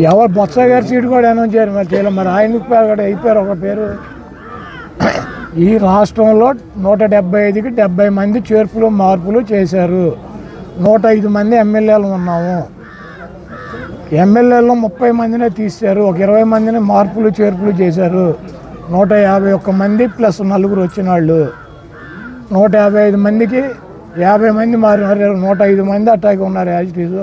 ఎవరు బొత్స గారి సీటు కూడా అనౌన్స్ చేయరు మరి చేయలేదు. మరి ఆయనకు కూడా అయిపోయారు ఒక పేరు. ఈ రాష్ట్రంలో 175కి 70 మంది చేర్పులు మార్పులు చేశారు. 105 మంది ఎమ్మెల్యేలు ఉన్నాము. ఎమ్మెల్యేలో 30 మందినే తీశారు. ఒక 20 మందిని మార్పులు చేర్పులు చేశారు. 151 మంది ప్లస్ 4 వచ్చిన వాళ్ళు. 155 మందికి 50 మంది మారినారు. 105 మంది అట్టాగే ఉన్నారు as it is.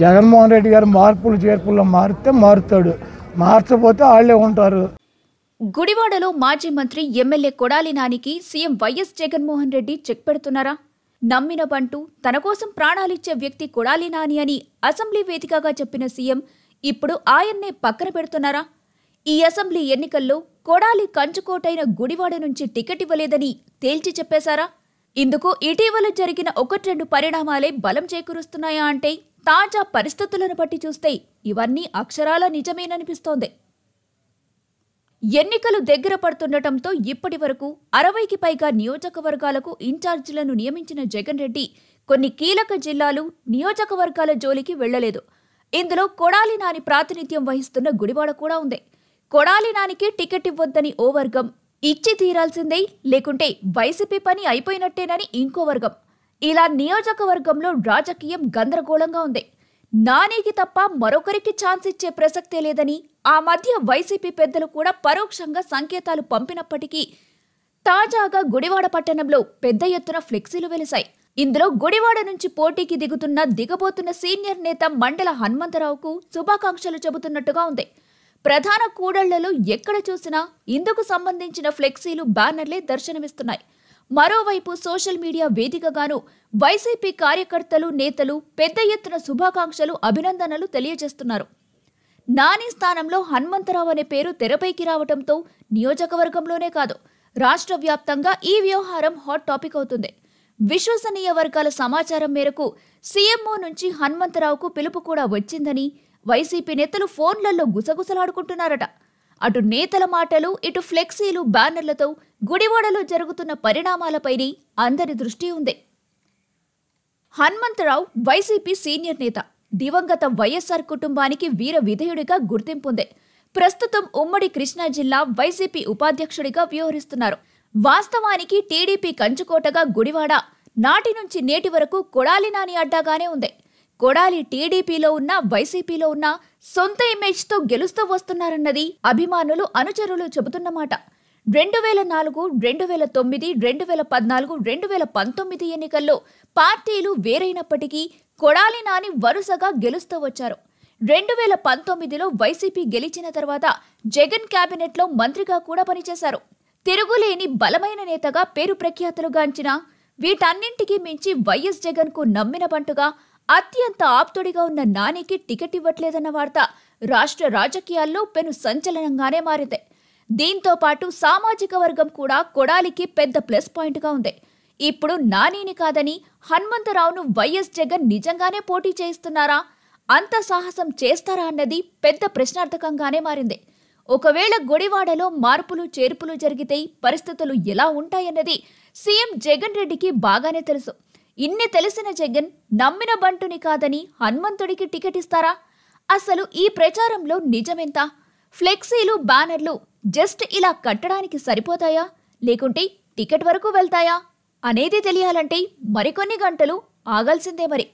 Jaganmohan Reddy గారు మార్పులు చేర్పుల్లో మారితే మారుతాడు, మార్చకపోతే వాళ్ళే ఉంటారు. గుడివాడలో మాజీ మంత్రి ఎమ్మెల్యే కొడాలి నానికి CM YS Jaganmohan Reddy check పెడుతున్నారా? నమ్మిన బంటు, తన కోసం ప్రాణాలిచ్చే వ్యక్తి కొడాలి నాని అని అసెంబ్లీ వేదికగా చెప్పిన సీఎం ఇప్పుడు ఆయన్నే పక్కన పెడుతున్నారా? ఈ అసెంబ్లీ ఎన్నికల్లో కొడాలి కంచుకోటైన గుడివాడ నుంచి టికెట్ ఇవ్వలేదని తేల్చి చెప్పేశారా? ఇందుకు ఇటీవల జరిగిన 1-2 పరిణామాలే బలం చేకూరుస్తున్నాయా అంటే తాజా పరిస్థితులను బట్టి చూస్తే ఇవన్నీ అక్షరాల నిజమేననిపిస్తోంది. ఎన్నికలు దగ్గర పడుతుండటంతో ఇప్పటి వరకు 60కి పైగా నియోజకవర్గాలకు ఇన్ఛార్జీలను నియమించిన జగన్ రెడ్డి కొన్ని కీలక జిల్లాలు, నియోజకవర్గాల జోలికి వెళ్లలేదు. ఇందులో కొడాలి నాని ప్రాతినిధ్యం వహిస్తున్న గుడివాడ కూడా ఉంది. కొడాలి నానికి టికెట్ ఇవ్వొద్దని ఓ వర్గం, ఇచ్చి తీరాల్సిందే లేకుంటే వైసీపీ పని అయిపోయినట్టేనని ఇంకో వర్గం. ఇలా నియోజకవర్గంలో రాజకీయం గందరగోళంగా ఉంది. నానికి తప్ప మరొకరికి ఛాన్స్ ఇచ్చే ప్రసక్తే లేదని ఆ మధ్య వైసీపీ పెద్దలు కూడా పరోక్షంగా సంకేతాలు పంపినప్పటికీ తాజాగా గుడివాడ పట్టణంలో పెద్ద ఎత్తున ఫ్లెక్సీలు వెలిశాయి. ఇందులో గుడివాడ నుంచి పోటీకి దిగబోతున్న సీనియర్ నేత మండల హనుమంతరావుకు శుభాకాంక్షలు చెబుతున్నట్టుగా ఉంది. ప్రధాన కూడళ్లలో ఎక్కడ చూసినా ఇందుకు సంబంధించిన ఫ్లెక్సీలు, బ్యానర్లే దర్శనమిస్తున్నాయి. మరోవైపు సోషల్ మీడియా వేదికగాను వైసీపీ కార్యకర్తలు, నేతలు పెద్ద ఎత్తున శుభాకాంక్షలు, అభినందనలు తెలియజేస్తున్నారు. నాని స్థానంలో హనుమంతరావు అనే పేరు తెరపైకి రావడంతో నియోజకవర్గంలోనే కాదు రాష్ట్ర వ్యాప్తంగా ఈ వ్యవహారం హాట్ టాపిక్ అవుతుంది. విశ్వసనీయ వర్గాల సమాచారం మేరకు సీఎంఓ నుంచి హనుమంతరావుకు పిలుపు కూడా వచ్చిందని వైసీపీ నేతలు ఫోన్లలో గుసగుసలాడుకుంటున్నారట. అటు నేతల మాటలు, ఇటు ఫ్లెక్సీలు, బ్యానర్లతో గుడివాడలో జరుగుతున్న పరిణామాలపైనే అందరి దృష్టి ఉంది. హనుమంతరావు వైసీపీ సీనియర్ నేత, దివంగత వైఎస్ఆర్ కుటుంబానికి వీర విధేయుడిగా గుర్తింపుంది. ప్రస్తుతం ఉమ్మడి కృష్ణా జిల్లా వైసీపీ ఉపాధ్యక్షుడిగా వ్యవహరిస్తున్నారు. వాస్తవానికి టీడీపీ కంచుకోటగా గుడివాడ నాటి నుంచి నేటి వరకు కొడాలి నాని అడ్డాగానే ఉంది. కొడాలి టీడీపీలో ఉన్నా, వైసీపీలో ఉన్నా సొంత ఇమేజ్తో గెలుస్తూ వస్తున్నారన్నది అభిమానులు, అనుచరులు చెబుతున్నమాట. 2004, 2009, 2014, 2019 ఎన్నికల్లో పార్టీలు వేరైనప్పటికీ కొడాలి నాని వరుసగా గెలుస్తూ వచ్చారు. 2019లో వైసీపీ గెలిచిన తర్వాత జగన్ కేబినెట్లో మంత్రిగా కూడా పనిచేశారు. తిరుగులేని బలమైన నేతగా పేరు ప్రఖ్యాతులుగాంచిన వీటన్నింటికీ మించి వైఎస్ జగన్కు నమ్మిన బంటుగా, అత్యంత ఆప్తుడిగా ఉన్న నానికి టికెట్ ఇవ్వట్లేదన్న వార్త రాష్ట్ర రాజకీయాల్లో పెను సంచలనంగానే మారింది. దీంతో పాటు సామాజిక వర్గం కూడా కొడాలికి పెద్ద ప్లస్ పాయింట్గా ఉంది. ఇప్పుడు నానిని కాదని హనుమంతరావును వైఎస్ జగన్ నిజంగానే పోటీ చేయిస్తున్నారా? అంత సాహసం చేస్తారా అన్నది పెద్ద ప్రశ్నార్థకంగానే మారింది. ఒకవేళ గుడివాడలో మార్పులు చేర్పులు జరిగితే పరిస్థితులు ఎలా ఉంటాయన్నది సీఎం జగన్ రెడ్డికి బాగానే తెలుసు. ఇన్ని తెలిసిన జగన్ నమ్మిన బంటుని కాదని హనుమంతుడికి టికెట్ ఇస్తారా? అసలు ఈ ప్రచారంలో నిజమెంత? ఫ్లెక్సీలు, బ్యానర్లు జస్ట్ ఇలా కట్టడానికి సరిపోతాయా, లేకుంటే టికెట్ వరకు వెళ్తాయా అనేది తెలియాలంటే మరికొన్ని గంటలు ఆగాల్సిందే మరి.